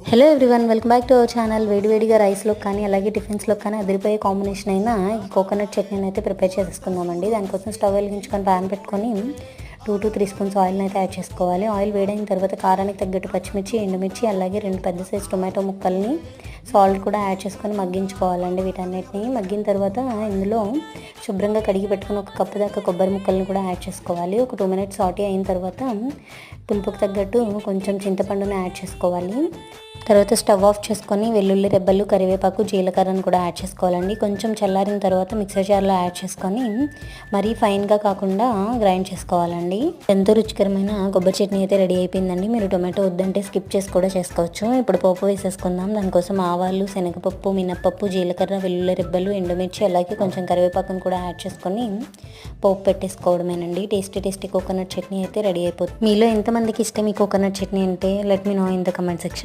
Hello everyone, welcome back to our channel. వేడివేడిగా రైస్లో కానీ అలాగే టిఫిన్స్లో కానీ అదిరిపోయే కాంబినేషన్ అయినా ఈ కోకోనట్ చట్నీని అయితే ప్రిపేర్ చేసేసుకుందామండి. దానికోసం స్టవ్ వెలిగించుకొని ప్యాన్ పెట్టుకొని 2 to 3 స్పూన్స్ ఆయిల్ని అయితే యాడ్ చేసుకోవాలి. ఆయిల్ వేడైన తర్వాత కారానికి తగ్గట్టు పచ్చిమిర్చి, ఎండుమిర్చి అలాగే 2 పెద్ద సైజు టొమాటో ముక్కల్ని సాల్ట్ కూడా యాడ్ చేసుకొని మగ్గించుకోవాలండి. వీటన్నిటిని మగ్గిన తర్వాత ఇందులో శుభ్రంగా కడిగి పెట్టుకుని ఒక కప్పు దాకా కొబ్బరి ముక్కల్ని కూడా యాడ్ చేసుకోవాలి. ఒక 2 minutes సాటే అయిన తర్వాత పులుపుకు తగ్గట్టు కొంచెం చింతపండుని యాడ్ చేసుకోవాలి. తర్వాత స్టవ్ ఆఫ్ చేసుకొని వెల్లుల్లి రెబ్బలు, కరివేపాకు, జీలకర్రను కూడా యాడ్ చేసుకోవాలండి. కొంచెం చల్లారిన తర్వాత మిక్సర్ జార్లో యాడ్ చేసుకొని మరీ ఫైన్గా కాకుండా గ్రైండ్ చేసుకోవాలండి. ఎంతో రుచికరమైన కొబ్బరి చట్నీ అయితే రెడీ అయిపోయిందండి. మీరు టొమాటో వద్దంటే స్కిప్ చేసి కూడా చేసుకోవచ్చు. ఇప్పుడు పోపు వేసేసుకుందాం. దానికోసం ఆవాలు, శనగపప్పు, మినప్పప్పు, జీలకర్ర, వెల్లుల్లి రెబ్బలు, ఎండుమిర్చి అలాగే కొంచెం కరివేపాకును కూడా యాడ్ చేసుకొని పోపు పెట్టేసుకోవడమేనండి. టేస్టీ కోకోనట్ చట్నీ అయితే రెడీ అయిపోతుంది. మీలో ఎంతమందికి ఇష్టం ఈ కోకోనట్ చట్నీ అంటే let me know in the comment section.